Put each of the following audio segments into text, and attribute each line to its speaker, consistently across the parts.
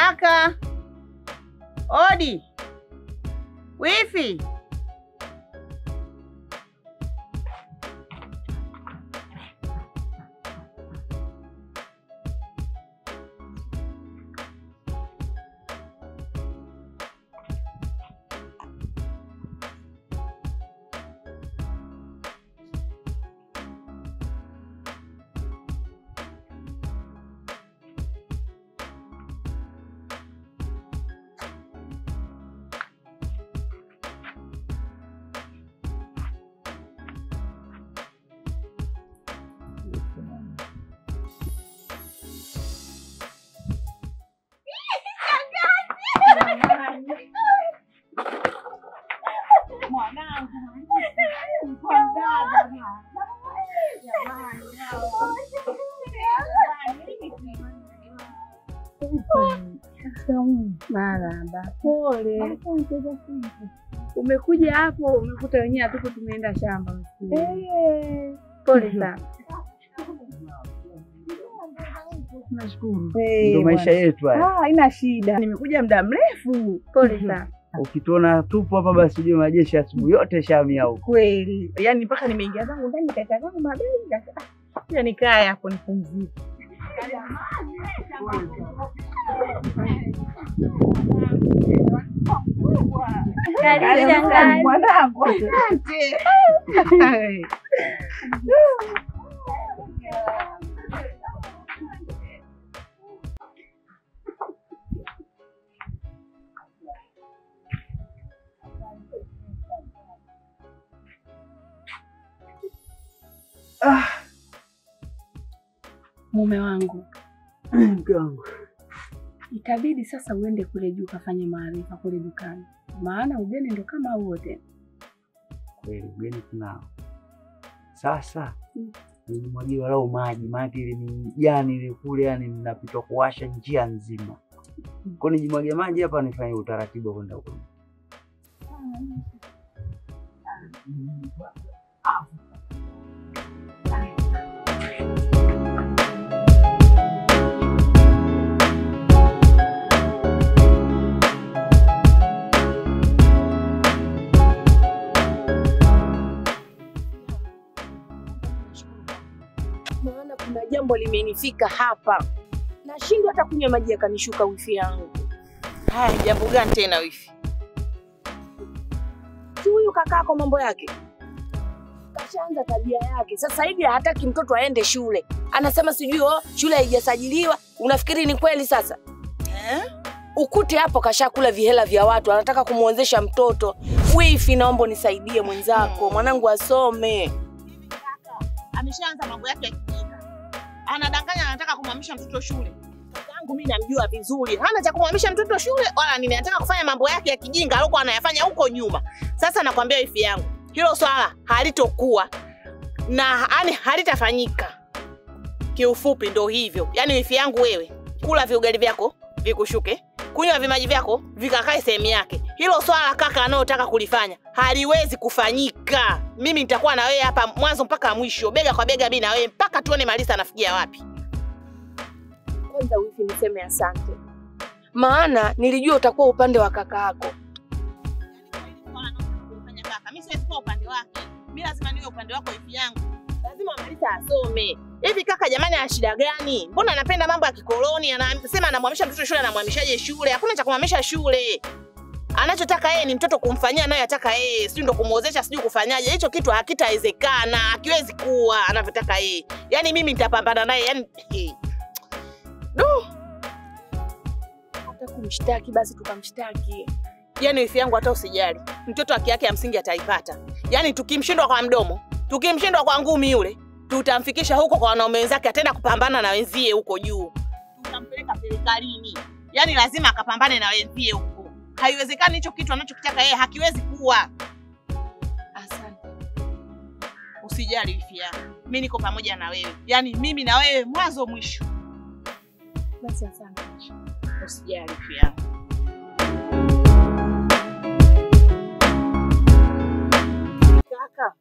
Speaker 1: Kaka. Odi. Wifi.
Speaker 2: Marahaba. Pole. Umekuja hapo umekuta wenyewe hatuko tumeenda shamba msikini. Pole sana. Nashukuru.
Speaker 3: Ndio maisha yetu haya.
Speaker 2: Haina shida. Nimekuja muda mrefu. Pole sana.
Speaker 3: Ukituona tupo hapa basi ujue majeshi asubuhi yote shamia huko.
Speaker 2: Kweli. Yaani mpaka nimeingia zangu ndani kaita zangu mabegi. Pia nikae hapo nipumzike.
Speaker 4: Karibu shangazi.
Speaker 2: Mwanangu. Asante.
Speaker 4: Mume wangu.
Speaker 3: Mke wangu.
Speaker 4: Itabidi sasa uende kule juu kafanye maarifa kule dukani. Maana ugeni ndo kama huo tena.
Speaker 3: Kweli ugeni tunao. Sasa nimwagie walau maji, maana ile ni jani ile kule yani ninapitwa kuwasha njia nzima. Kwa nini nijimwagie maji hapa nifanye utaratibu kwenda huko.
Speaker 5: Maana kuna jambo limenifika hapa. Nashindwa hata kunywa maji yakanishuka wifi yangu.
Speaker 1: Haya, jambo gani tena wifi?
Speaker 5: Si huyu kakako mambo yake. Kashaanza tabia yake. Sasa hivi hataki mtoto aende shule. Anasema sijui shule haijasajiliwa. Unafikiri ni kweli sasa? Ukute hapo kashakula vihela vya watu, anataka kumuozesha mtoto. Wifi, naomba unisaidie mwenzako. Mwanangu asome.
Speaker 1: Ameshaanza mambo yake ya kijinga. Anadanganya anataka kumhamisha mtoto shule.
Speaker 5: Kakangu mimi namjua vizuri.
Speaker 1: Hana cha kumhamisha mtoto shule wala nini, anataka kufanya mambo yake ya kijinga alikuwa anayafanya huko nyuma. Sasa nakwambia wifi yangu, hilo swala halitokuwa na yani halitafanyika. Kiufupi ndo hivyo. Yaani wifi yangu wewe, kula viugali vyako vikushuke, kunywa vimaji vyako vikakae sehemu yake. Hilo swala kaka anayotaka kulifanya haliwezi kufanyika. Mimi nitakuwa na wewe hapa mwanzo mpaka mwisho, bega kwa bega mimi na wewe mpaka tuone Malisa anafikia wapi.
Speaker 5: Kwanza wifi niseme asante. Maana nilijua utakuwa upande wa kaka yako.
Speaker 1: Mimi siwezi kuwa upande wake. Mimi lazima niwe upande wako wifi yangu. Lazima Malisa asome. Hivi kaka jamani ana shida gani? Mbona anapenda mambo ya kikoloni? Anasema anamhamisha mtoto shule, anamhamishaje shule? Hakuna cha kumhamisha shule. Anachotaka yeye ni mtoto kumfanyia anayotaka yeye, sio ndo kumuozesha sijui kufanyaje. Hicho kitu hakitawezekana, hakiwezi kuwa anavyotaka yeye. Yaani mimi nitapambana naye, yani
Speaker 5: hata kumshtaki basi tukamshtaki.
Speaker 1: Yaani wifi yangu hata usijali. Mtoto haki yake ya msingi ataipata. Yaani tukimshindwa kwa mdomo, tukimshindwa kwa ngumi yule, tutamfikisha huko kwa wanaume wenzake, ataenda kupambana na wenzie huko juu. Tutampeleka serikalini. Yaani lazima akapambane na wenzie huko. Haiwezekani hicho kitu anachokitaka yeye hakiwezi kuwa.
Speaker 5: Asante.
Speaker 1: Usijali wifi yangu. Mimi niko pamoja na wewe. Yaani mimi na wewe mwanzo mwisho.
Speaker 5: Basi asante.
Speaker 1: Usijali wifi yangu. Kaka.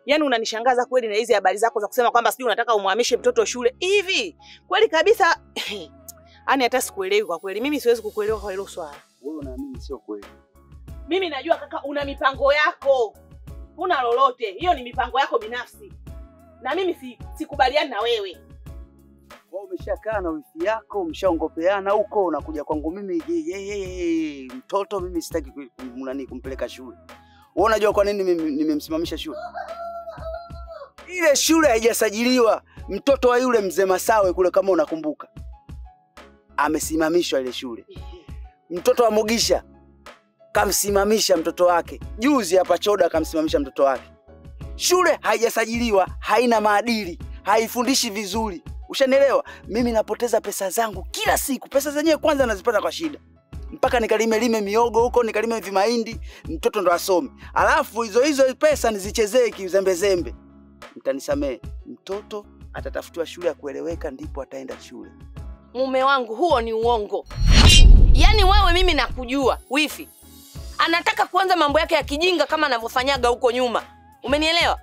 Speaker 1: Yaani unanishangaza kweli na hizi habari zako za kusema kwamba sijui unataka umhamishe mtoto shule. Hivi kweli kabisa Yaani hata sikuelewi kwa kweli. Mimi siwezi kukuelewa kwa hilo swala.
Speaker 3: Wewe unaamini sio kweli?
Speaker 1: Mimi najua kaka una mipango yako. Huna lolote. Hiyo ni mipango yako binafsi. Na mimi sikubaliani na wewe.
Speaker 3: Wewe umeshakaa na wifi yako, umeshaongopeana huko, unakuja kwangu mimi mtoto mimi sitaki kumpeleka shule. Wewe unajua kwa nini nimemsimamisha shule? Ile shule haijasajiliwa. Mtoto wa yule mzee Masawe kule kama unakumbuka. Amesimamishwa ile shule. Mtoto wa Mugisha kamsimamisha mtoto wake. Juzi hapa Choda kamsimamisha mtoto wake. Shule haijasajiliwa, haina maadili, haifundishi vizuri. Ushanielewa? Mimi napoteza pesa zangu kila siku. Pesa zenyewe kwanza nazipata kwa shida. Mpaka nikalime miogo huko, nikalime vimahindi, mtoto ndo asome. Alafu hizo pesa nizichezee kizembezembe. Mtanisamee. Mtoto atatafutiwa shule ya kueleweka ndipo ataenda shule.
Speaker 5: Mume wangu, huo ni uongo. Yaani wewe mimi nakujua, wifi. Anataka kuanza mambo yake ya kijinga kama anavyofanyaga huko nyuma. Umenielewa?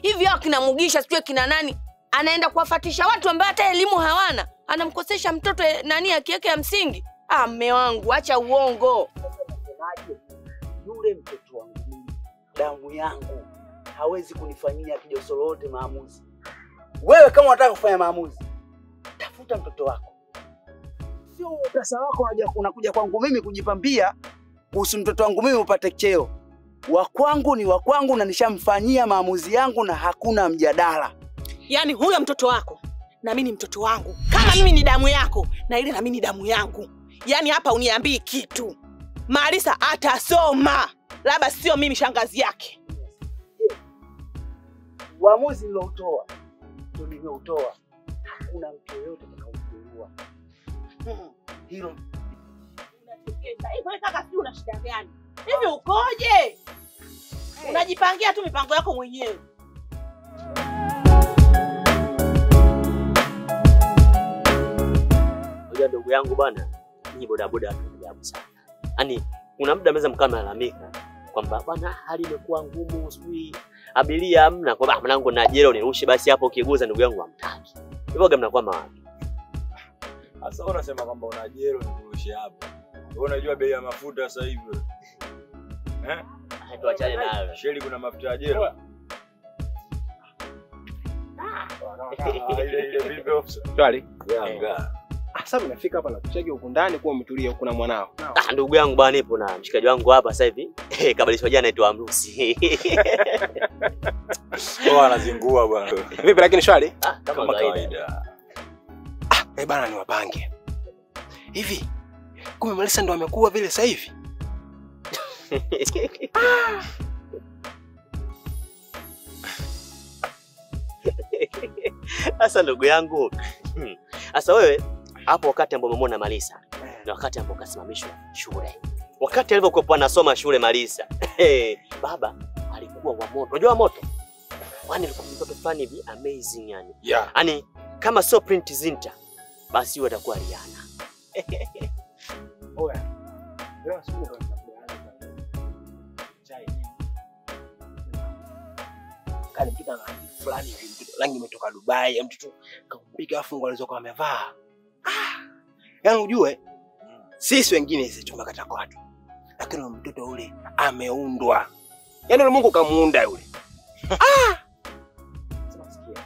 Speaker 5: Hivi hao kina Mugisha sijui kina nani, anaenda kuwafatisha watu ambao hata elimu hawana. Anamkosesha mtoto nani haki yake ya msingi. Mume wangu, acha uongo.
Speaker 3: Yule mtoto wangu mimi, damu yangu, hawezi kunifanyia kijosolote maamuzi. Wewe kama unataka kufanya maamuzi, tafuta mtoto wako. Sio pesa wako unakuja kwangu mimi kujipambia kuhusu mtoto wangu mimi upate cheo. Wa kwangu ni wa kwangu na nishamfanyia maamuzi yangu na hakuna mjadala.
Speaker 1: Yaani huyo mtoto wako na mimi ni mtoto wangu. Kama mimi ni damu yako na ile na mimi ni damu yangu. Yaani hapa uniambii kitu. Marisa atasoma. Labda sio mimi shangazi yake.
Speaker 3: Uamuzi niloutoa ndio nimeutoa. Hakuna mtu yeyote atakayeua. Hilo
Speaker 1: unachekesha. Hivi kaka si una shida gani? Hivi ukoje? Unajipangia tu mipango yako mwenyewe.
Speaker 6: Ngoja ndugu yangu bana, ni bodaboda ajabu sana. Yaani kuna muda meza mkama alalamika kwamba bana hali imekuwa ngumu, sijui abiria hamna, kwa mwanangu na jero nirushe basi hapo ukiguza ndugu yangu hamtaki. Hivyo kama mnakuwa mawapi?
Speaker 7: Sasa unasema kwamba una jero nirushe hapo. Wewe unajua bei ya mafuta sasa hivi.
Speaker 6: Tuachane nayo.
Speaker 7: Sheli kuna mafuta ya jero. Ile vipi ofisa?
Speaker 8: Twali.
Speaker 7: Yanga.
Speaker 8: Sasa mnafika hapa na kucheki huko ndani kwa umetulia huko na mwanao.
Speaker 6: Ndugu yangu bwana nipo na mshikaji wangu hapa sasa hivi. Kabadilishwa jana anaitwa Amrusi.
Speaker 7: Anazingua bwana.
Speaker 8: Vipi lakini shwari?
Speaker 7: Kama kawaida.
Speaker 8: Bana niwapange. Hivi kumbe Marisa ndo amekuwa vile sasa hivi?
Speaker 6: Sasa ndugu yangu. Sasa wewe hapo wakati ambao umemwona Marisa na wakati ambao kasimamishwa shule. Wakati alivyokuwa anasoma shule Marisa, baba alikuwa wa moto. Unajua moto? Kwani alikuwa mtoto fulani hivi amazing yani.
Speaker 7: Yeah.
Speaker 6: Yaani kama sio Print Zinta basi yeye atakuwa Rihanna.
Speaker 8: Oya. Leo asubuhi ndo chai. Kale mtoto ana fulani hivi mtoto rangi imetoka Dubai, mtoto kampika afu nguo alizokuwa amevaa. Yaani ujue sisi wengine sisi tumekata kwa watu. Lakini mtoto ule ameundwa. Yaani Mungu kamuunda yule. Sikia.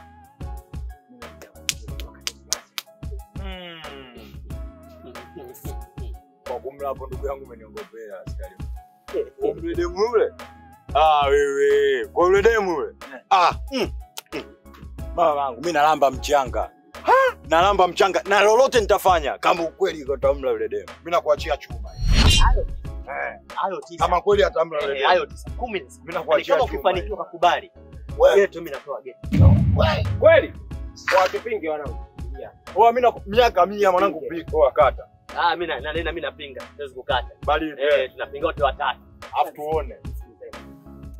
Speaker 7: Kwa kumla hapo ndugu yangu umeniongopea askari. Umle demu yule? Wewe, kwa yule demu yule? Baba wangu mimi nalamba mchanga. Nalamba mchanga na lolote nitafanya kama ukweli utamla yule demu. Mimi nakuachia chuma.
Speaker 6: Hayo 9.
Speaker 7: Kama kweli atamla yule demu.
Speaker 6: Hayo 9. 10.
Speaker 7: Mimi nakuachia
Speaker 6: kama
Speaker 7: chuma.
Speaker 6: ukifanikiwa kukubali. Geto mimi natoa geto.
Speaker 8: Kweli? Kwa kipinge wanangu.
Speaker 7: Mimi miaka 100 mwanangu piko kata.
Speaker 6: Mimi napinga. Siwezi kukata.
Speaker 7: Bali
Speaker 6: tunapinga wote watatu.
Speaker 7: Afu tuone.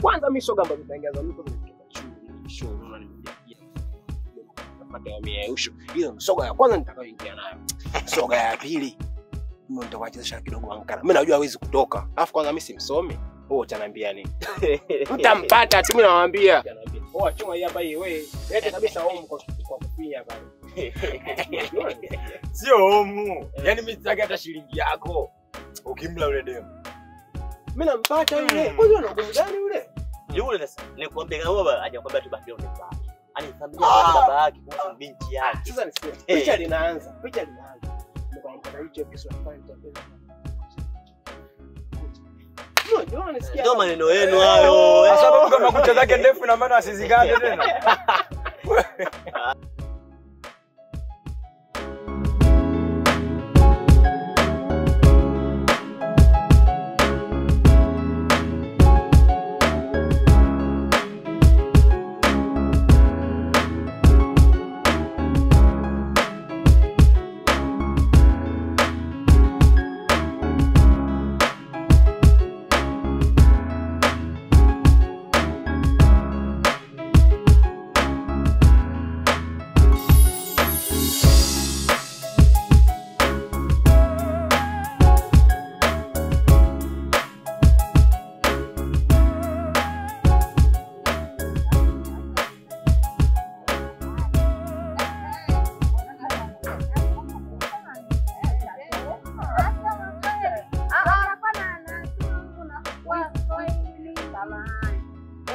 Speaker 8: Kwanza mimi soga ambayo nitaongeza mimi kwa shule unaniambia. Napata ya miausho. Hiyo soga ya kwanza nitakayoingia nayo. Soga ya pili mimi nitawachezesha kidogo ankara. Mimi najua hawezi kutoka. Alafu kwanza mimi simsomi. Wewe utaniambia nini? Mtampata tu mimi nawaambia. Chuma hii hapa hii wewe. Lete kabisa home kwa kufia pale.
Speaker 7: Sio homu. Yaani mimi sitaki hata shilingi yako. Ukimla yule demu.
Speaker 8: Mimi nampata yule. Kwanza ana ugonjwa gani yule?
Speaker 6: Yule sasa nikwambia kama baba hajakwambia tu baki yule baba. Yaani familia ya baba yake kuhusu binti yake.
Speaker 8: Sasa nisikie. Picha linaanza. Nikampata hicho kisu afanye tembeza.
Speaker 6: Ndio maneno yenu hayo.
Speaker 7: Sababu kama kucha zake ndefu na maana asizigande tena.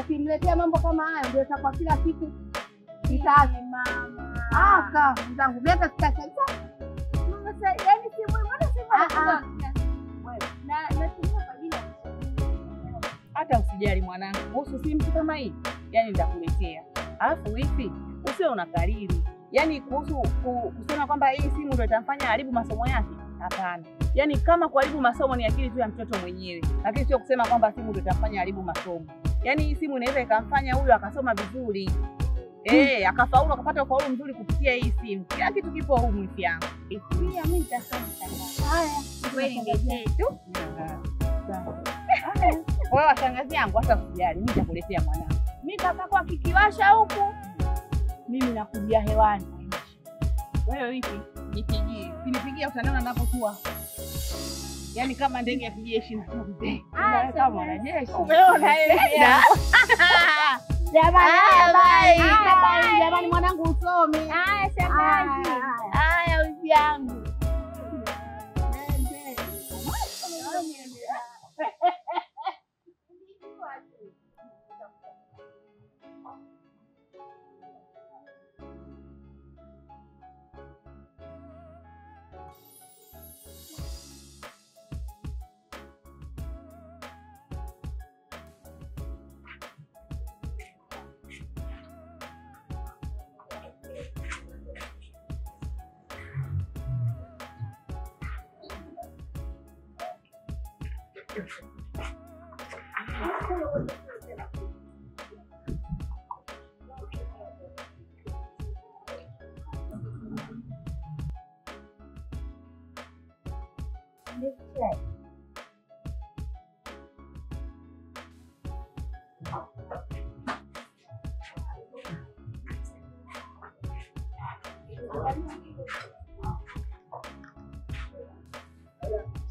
Speaker 4: Ukimletea mambo kama haya ndio itakuwa kila siku kitaki mama. Aka mzangu beka kitaki. Mama sasa yani si mwe mbona sema na natumia kwa jina.
Speaker 2: Hata usijali mwanangu. Kuhusu simu kama hii, yani nitakuletea. Alafu hivi usio unakariri. Yaani kuhusu kusema kwamba hii simu ndio itamfanya haribu masomo yake. Hapana. Yaani kama kuharibu masomo ni akili tu ya mtoto mwenyewe, lakini sio kusema kwamba simu ndio itamfanya haribu masomo. Yaani hii simu inaweza ikamfanya huyu akasoma vizuri. Akafaulu akapata ufaulu mzuri kupitia hii simu. Kila kitu kipo humu mwifi yangu.
Speaker 4: Pia mimi nitasema sana. Haya,
Speaker 2: Kweli ngejetu. Wewe washangazi yangu hata usijali, mimi nitakuletea mwanangu.
Speaker 4: Mimi kakako akikiwasha huku, mimi nakujia hewani.
Speaker 2: Wewe vipi? Nipigie. Sinipigie utaniona ninapotua. Yaani kama ndege ya kijeshi na mzee. Kama mwanajeshi.
Speaker 4: Umeona ile? Jamani mwanangu usome. Haya shangazi. Haya wifi yangu.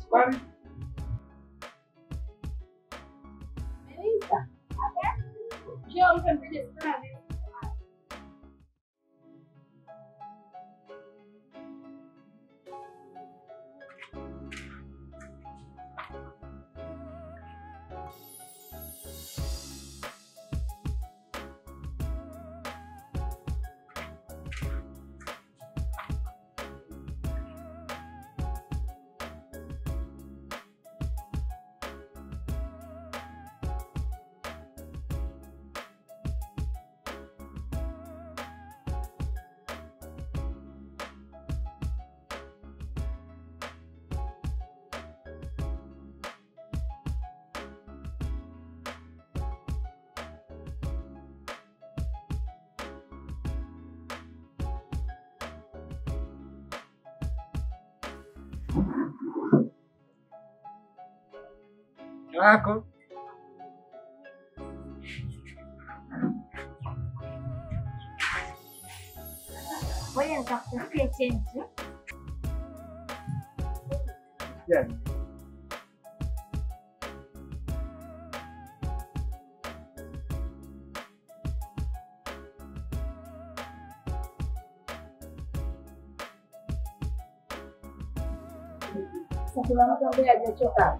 Speaker 8: Sukari.
Speaker 4: Melissa. Njoo mpe mteja sukari.
Speaker 8: Yako.
Speaker 4: Wewe nitakupatia change.
Speaker 8: Yani.
Speaker 5: Sasa kuna mtu ambaye hajachoka.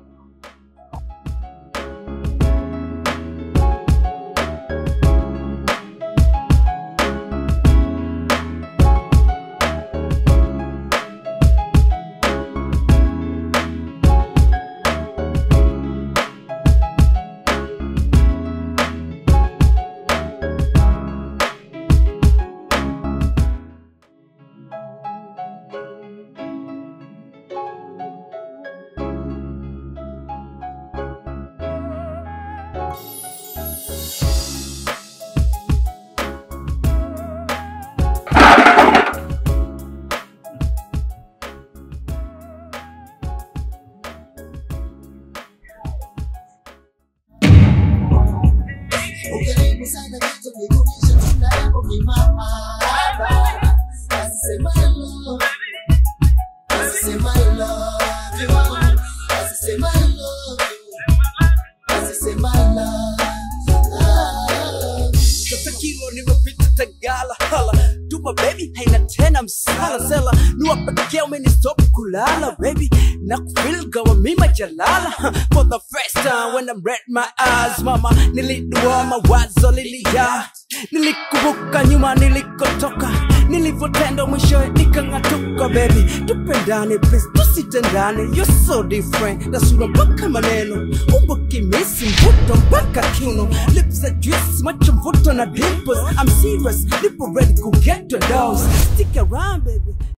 Speaker 9: Baby, nakufeel gawa mima jalala. For the first time when I read my eyes, mama, nilidua mawazo lilia. Nilikubuka nyuma nilikotoka, nilivotenda mwisho nikang'atuka. Baby, tupendane please, tusitendane. You're so different, na sura mpaka maneno. Umbo kimisi mvuto mpaka kiuno. Lips are juice, macho mvuto na dimples. I'm serious, nipo ready to get your dose. Stick around baby.